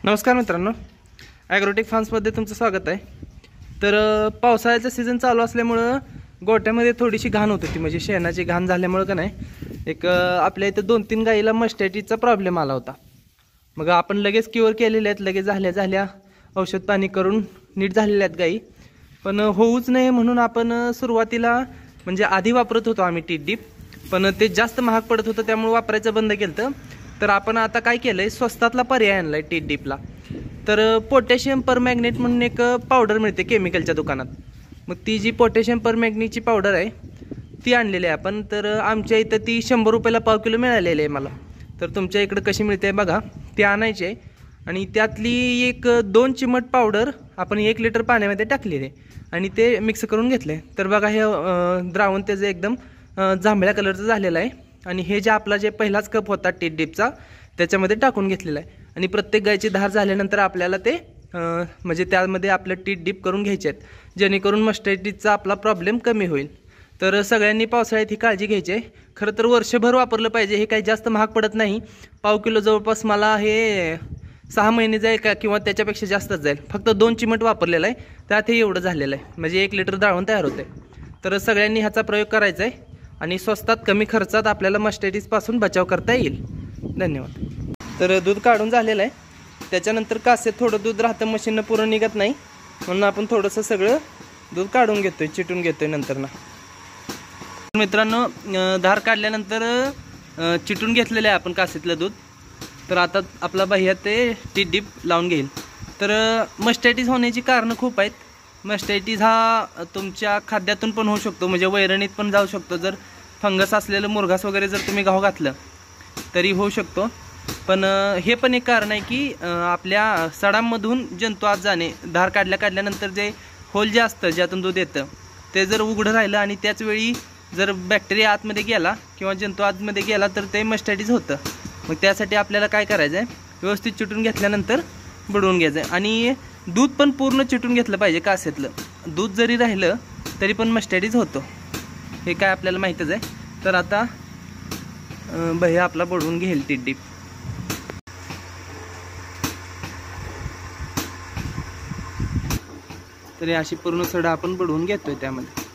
नमस्कार मित्रांनो, ॲग्रोटेक फार्म्समध्ये तुमचं स्वागत आहे। तर पावसाळ्याचा सीझन चालू असल्यामुळं गोट्यामध्ये थोडीशी घाण होत होती, म्हणजे शेणाची घाण झाल्यामुळं का नाही एक आपल्या इथं 2-3 गाईला मस्टॅटिसचा प्रॉब्लेम आला होता। मग आपण लगेच क्युअर केलेले आहेत, लगेच झाल्या औषध पाणी करून नीट झालेल्या आहेत गाई। पण होऊच नये म्हणून आपण सुरुवातीला म्हणजे आधी वापरत होतो आम्ही टीट डीप, पण ते जास्त महाग पडत होतं त्यामुळे वापरायचं बंद केलं। तर आपण आता काय केलंय, स्वस्तातला पर्याय आणलाय टीट डीपला। तर पोटॅशियम परमॅग्नेट म्हणून एक पावडर मिळते केमिकलच्या दुकानात। मग ती जी पोटॅशियम परमॅग्नेटची पावडर आहे ती आणलेली आहे आपण। तर आमच्या इथं ती 100 रुपयाला पाव किलो मिळालेली आहे मला। तर तुमच्या इकडे कशी मिळते बघा, ती आणायची आहे आणि त्यातली एक 2 चिमट पावडर आपण 1 लिटर पाण्यामध्ये टाकलेली आहे आणि ते मिक्स करून घेतले। तर बघा हे द्रावण त्याचं एकदम जांभळ्या कलरचं झालेलं आहे आणि हे जे आपला जे पहिलाच कप होता टीट डीपचा त्याच्यामध्ये टाकून घेतलेला आहे आणि प्रत्येक गायची धार झाल्यानंतर आपल्याला ते म्हणजे त्यामध्ये आपलं टीट डीप करून घ्यायचे आहेत, जेणेकरून मस्टॅटिसचा आपला प्रॉब्लेम कमी होईल। तर सगळ्यांनी पावसाळ्यात ही काळजी घ्यायची आहे। खरं तर वर्षभर वापरलं पाहिजे, हे काही जास्त महाग पडत नाही। पाव किलो जवळपास मला हे 6 महिने जाईल का किंवा त्याच्यापेक्षा जास्तच जाईल। फक्त 2 चिमट वापरलेला आहे, त्यात हे एवढं झालेलं आहे, म्हणजे 1 लिटर द्रावण तयार होते। तर सगळ्यांनी ह्याचा प्रयोग करायचा आहे आणि स्वस्तात कमी खर्चात आपल्याला मस्टॅटिसपासून बचाव करता येईल। धन्यवाद। तर दूध काढून झालेलं आहे, त्याच्यानंतर कासेत थोडं दूध राहतं, मशीननं पुरं निघत नाही म्हणून आपण थोडंसं सगळं दूध काढून घेतोय, चिटून घेतोय नंतर ना। मित्रांनो, धार काढल्यानंतर चिटून घेतलेलं आहे आपण कासेतलं दूध। तर आता आपला भैया ते टीट डीप लावून घेईल। तर मस्टॅटिस होण्याची कारणं खूप आहेत। मस्टॅटिस हा तुमच्या खाद्यातून पण होऊ शकतो, म्हणजे वैरणीत पण जाऊ शकतो। जर फंगस असलेलं मुरघास वगैरे जर तुम्ही गहू घातलं तरी होऊ शकतो। पण हे पण एक कारण आहे की आपल्या सडांमधून जंतू आत जाणे, धार काढल्यानंतर जे होल जे असतं ज्यातून दूध येतं ते जर उघडं राहिलं आणि त्याच वेळी जर बॅक्टेरिया आतमध्ये गेला किंवा जंतू आतमध्ये गेला तर ते मस्टॅटिस होतं। मग त्यासाठी आपल्याला काय करायचं आहे, व्यवस्थित चिटून घेतल्यानंतर बुडवून घ्यायचं आहे आणि दूध पण पूर्ण चिटून घेतलं पाहिजे। कासेतलं दूध जरी राहिलं तरी पण मस्टॅटिस होतो, हे काय आपल्याला माहीतच आहे। तर आता भैया आपला बुडवून घेईल टीट डीप। तर अशी पूर्ण सडा आपण बुडवून घेतोय त्यामध्ये।